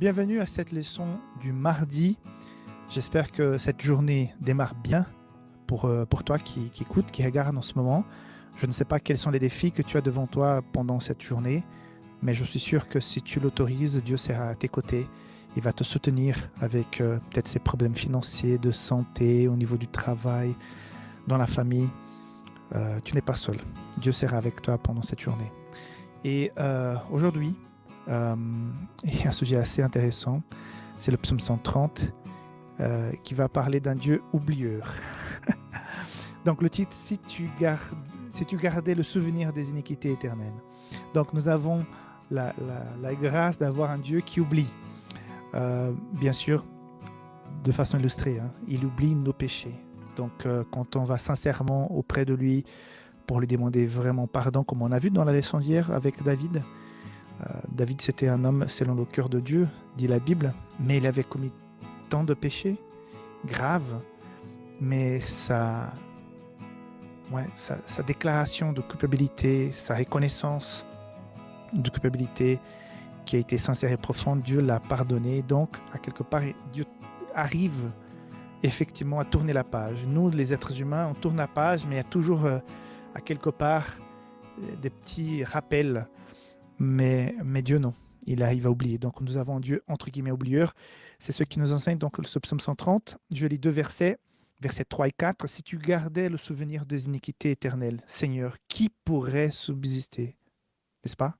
Bienvenue à cette leçon du mardi. J'espère que cette journée démarre bien pour toi qui écoute, qui regarde en ce moment. Je ne sais pas quels sont les défis que tu as devant toi pendant cette journée, mais je suis sûr que si tu l'autorises, Dieu sera à tes côtés. Il va te soutenir avec peut-être ses problèmes financiers, de santé, au niveau du travail, dans la famille. Tu n'es pas seul. Dieu sera avec toi pendant cette journée. Et aujourd'hui, il y a un sujet assez intéressant. C'est le psaume 130 qui va parler d'un Dieu oublieur. Donc le titre, si tu gardais le souvenir des iniquités éternelles. Donc nous avons la grâce d'avoir un Dieu qui oublie. Bien sûr, de façon illustrée, hein, il oublie nos péchés. Donc quand on va sincèrement auprès de lui pour lui demander vraiment pardon, comme on a vu dans la leçon d'hier avec David. David, c'était un homme selon le cœur de Dieu, dit la Bible, mais il avait commis tant de péchés graves, mais sa déclaration de culpabilité, sa reconnaissance de culpabilité qui a été sincère et profonde, Dieu l'a pardonné. Donc, à quelque part, Dieu arrive effectivement à tourner la page. Nous, les êtres humains, on tourne la page, mais il y a toujours à quelque part des petits rappels. Mais Dieu, non. Il arrive à oublier. Donc, nous avons un Dieu, entre guillemets, oublieur. C'est ce qui nous enseigne donc le psaume 130. Je lis deux versets, versets 3 et 4. « Si tu gardais le souvenir des iniquités éternelles, Seigneur, qui pourrait subsister ?» N'est-ce pas?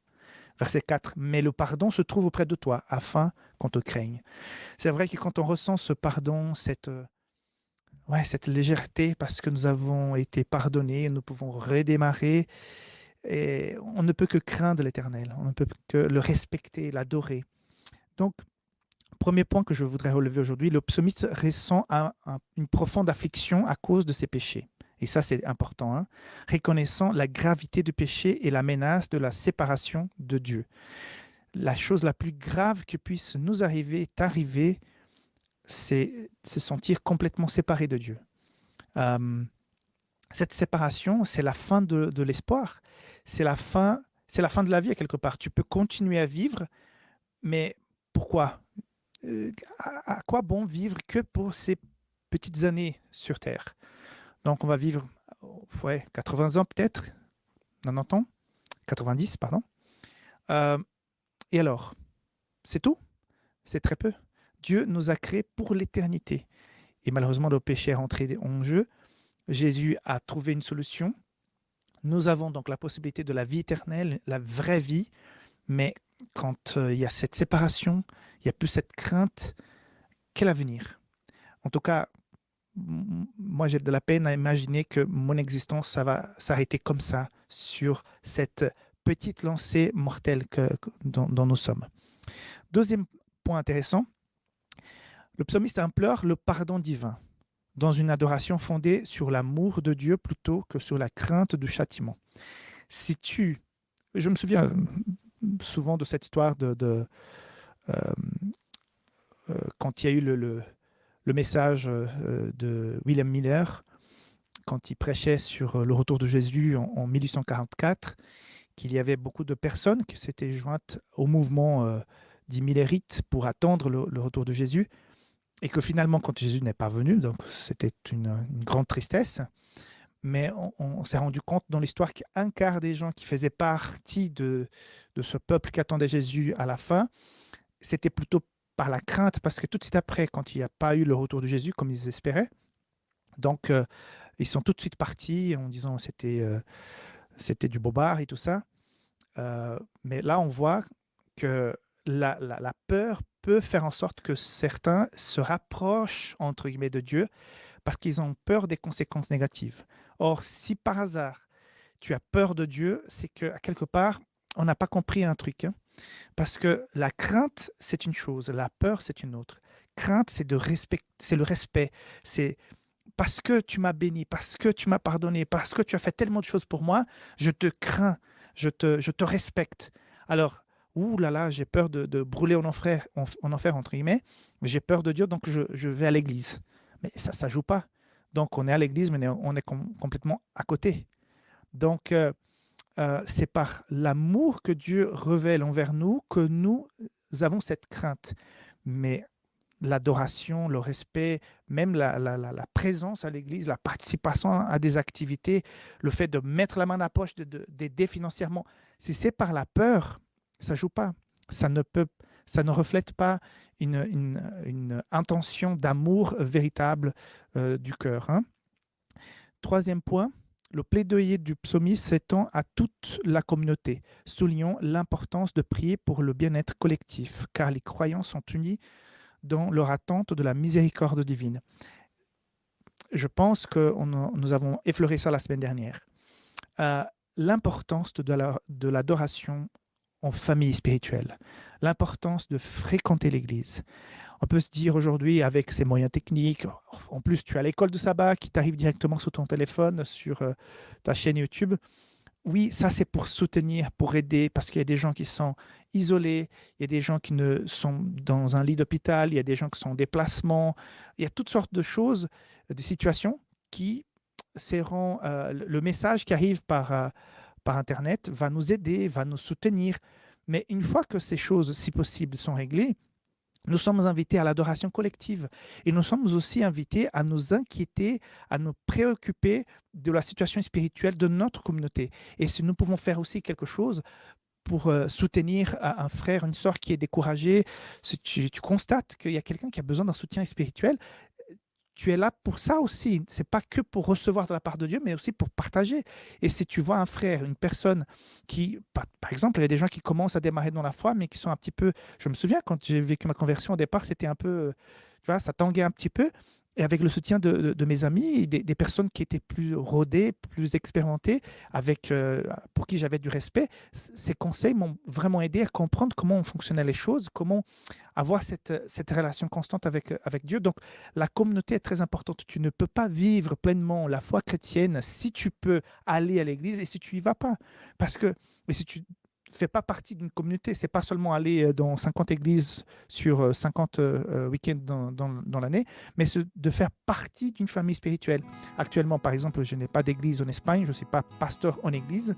Verset 4. « Mais le pardon se trouve auprès de toi, afin qu'on te craigne. » C'est vrai que quand on ressent ce pardon, cette légèreté, parce que nous avons été pardonnés, nous pouvons redémarrer. Et on ne peut que craindre l'Éternel, on ne peut que le respecter, l'adorer. Donc, premier point que je voudrais relever aujourd'hui, le psalmiste ressent une profonde affliction à cause de ses péchés. Et ça, c'est important, hein? Reconnaissant la gravité du péché et la menace de la séparation de Dieu. La chose la plus grave qui puisse nous arriver, c'est se sentir complètement séparé de Dieu. Cette séparation, c'est la fin de l'espoir. C'est la fin de la vie, à quelque part. Tu peux continuer à vivre, mais pourquoi? À quoi bon vivre que pour ces petites années sur Terre? Donc, on va vivre 80 ans peut-être, 90 ans, 90, pardon. Et alors, c'est tout? C'est très peu. Dieu nous a créés pour l'éternité. Et malheureusement, le péché est rentré en jeu. Jésus a trouvé une solution. Nous avons donc la possibilité de la vie éternelle, la vraie vie, mais quand il y a cette séparation, il n'y a plus cette crainte, quel avenir? En tout cas, moi j'ai de la peine à imaginer que mon existence, ça va s'arrêter comme ça sur cette petite lancée mortelle dont nous sommes. Deuxième point intéressant, le psalmiste implore le pardon divin, dans une adoration fondée sur l'amour de Dieu plutôt que sur la crainte du châtiment. Je me souviens souvent de cette histoire quand il y a eu le message de William Miller, quand il prêchait sur le retour de Jésus en 1844, qu'il y avait beaucoup de personnes qui s'étaient jointes au mouvement dit millérite pour attendre le retour de Jésus. Et que finalement, quand Jésus n'est pas venu, donc c'était une grande tristesse, mais on s'est rendu compte dans l'histoire qu'un quart des gens qui faisaient partie de ce peuple qui attendait Jésus à la fin, c'était plutôt par la crainte, parce que tout de suite après, quand il n'y a pas eu le retour de Jésus comme ils espéraient, donc ils sont tout de suite partis en disant que c'était du bobard et tout ça. Mais là, on voit que la peur peut faire en sorte que certains se rapprochent, entre guillemets, de Dieu parce qu'ils ont peur des conséquences négatives. Or, si par hasard, tu as peur de Dieu, c'est qu'à quelque part, on n'a pas compris un truc. Hein? Parce que la crainte, c'est une chose, la peur, c'est une autre. Crainte, c'est le respect. C'est parce que tu m'as béni, parce que tu m'as pardonné, parce que tu as fait tellement de choses pour moi, je te crains, je te respecte. Alors, ouh là là, j'ai peur de brûler en enfer, entre guillemets, mais j'ai peur de Dieu, donc je vais à l'église. Mais ça ne joue pas. Donc, on est à l'église, mais on est complètement à côté. Donc, c'est par l'amour que Dieu révèle envers nous que nous avons cette crainte, mais l'adoration, le respect, même la présence à l'église, la participation à des activités, le fait de mettre la main à la poche, d'aider financièrement, si c'est par la peur, ça ne joue pas. Ça ne reflète pas une intention d'amour véritable du cœur. Hein. Troisième point, le plaidoyer du psalmiste s'étend à toute la communauté. Soulignons l'importance de prier pour le bien-être collectif, car les croyants sont unis dans leur attente de la miséricorde divine. Je pense que nous avons effleuré ça la semaine dernière. L'importance de l'adoration en famille spirituelle, l'importance de fréquenter l'Église. On peut se dire aujourd'hui, avec ces moyens techniques, en plus tu as l'école de sabbat qui t'arrive directement sur ton téléphone, sur ta chaîne YouTube. Oui, ça c'est pour soutenir, pour aider, parce qu'il y a des gens qui sont isolés, il y a des gens qui ne sont dans un lit d'hôpital, il y a des gens qui sont en déplacement, il y a toutes sortes de choses, de situations qui seront, le message qui arrive par Internet va nous aider, va nous soutenir. Mais une fois que ces choses, si possible, sont réglées, nous sommes invités à l'adoration collective et nous sommes aussi invités à nous inquiéter, à nous préoccuper de la situation spirituelle de notre communauté. Et si nous pouvons faire aussi quelque chose pour soutenir un frère, une sœur qui est découragé, si tu constates qu'il y a quelqu'un qui a besoin d'un soutien spirituel, tu es là pour ça aussi. Ce n'est pas que pour recevoir de la part de Dieu, mais aussi pour partager. Et si tu vois un frère, une personne qui, par exemple, il y a des gens qui commencent à démarrer dans la foi, mais qui sont un petit peu... Je me souviens, quand j'ai vécu ma conversion au départ, c'était un peu... Tu vois, ça tanguait un petit peu. Et avec le soutien de mes amis, des personnes qui étaient plus rodées, plus expérimentées, pour qui j'avais du respect, ces conseils m'ont vraiment aidé à comprendre comment fonctionnaient les choses, comment avoir cette relation constante avec Dieu. Donc, la communauté est très importante. Tu ne peux pas vivre pleinement la foi chrétienne si tu peux aller à l'église et si tu n'y vas pas. Parce que si tu fais pas partie d'une communauté, c'est pas seulement aller dans 50 églises sur 50 week-ends dans l'année, mais de faire partie d'une famille spirituelle. Actuellement, par exemple, je n'ai pas d'église en Espagne, je ne suis pas pasteur en église,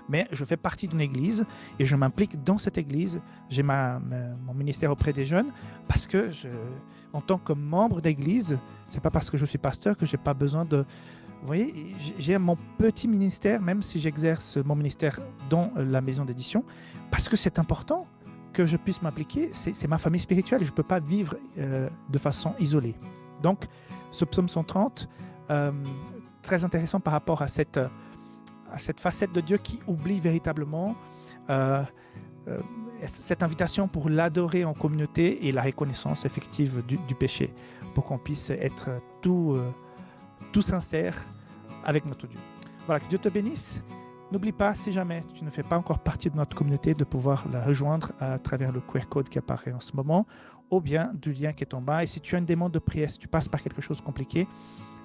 mais je fais partie d'une église et je m'implique dans cette église. J'ai mon ministère auprès des jeunes parce que en tant que membre d'église, c'est pas parce que je suis pasteur que j'ai pas besoin de... Vous voyez, j'ai mon petit ministère, même si j'exerce mon ministère dans la maison d'édition, parce que c'est important que je puisse m'impliquer. C'est ma famille spirituelle, je ne peux pas vivre de façon isolée. Donc, ce psaume 130, très intéressant par rapport à cette facette de Dieu qui oublie véritablement cette invitation pour l'adorer en communauté et la reconnaissance effective du péché, pour qu'on puisse être tout sincère avec notre Dieu. Voilà, que Dieu te bénisse. N'oublie pas, si jamais tu ne fais pas encore partie de notre communauté, de pouvoir la rejoindre à travers le QR code qui apparaît en ce moment, ou bien du lien qui est en bas. Et si tu as une demande de prière, si tu passes par quelque chose de compliqué,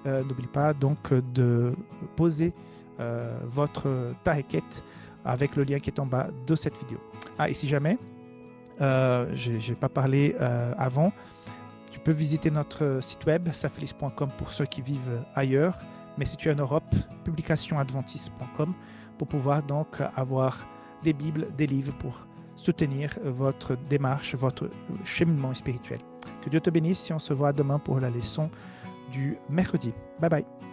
n'oublie pas donc de poser ta requête avec le lien qui est en bas de cette vidéo. Et si jamais, je n'ai pas parlé avant, tu peux visiter notre site web, safelis.com pour ceux qui vivent ailleurs. Mais si tu es en Europe, publicationadventiste.com pour pouvoir donc avoir des Bibles, des livres pour soutenir votre démarche, votre cheminement spirituel. Que Dieu te bénisse et on se voit demain pour la leçon du mercredi. Bye bye.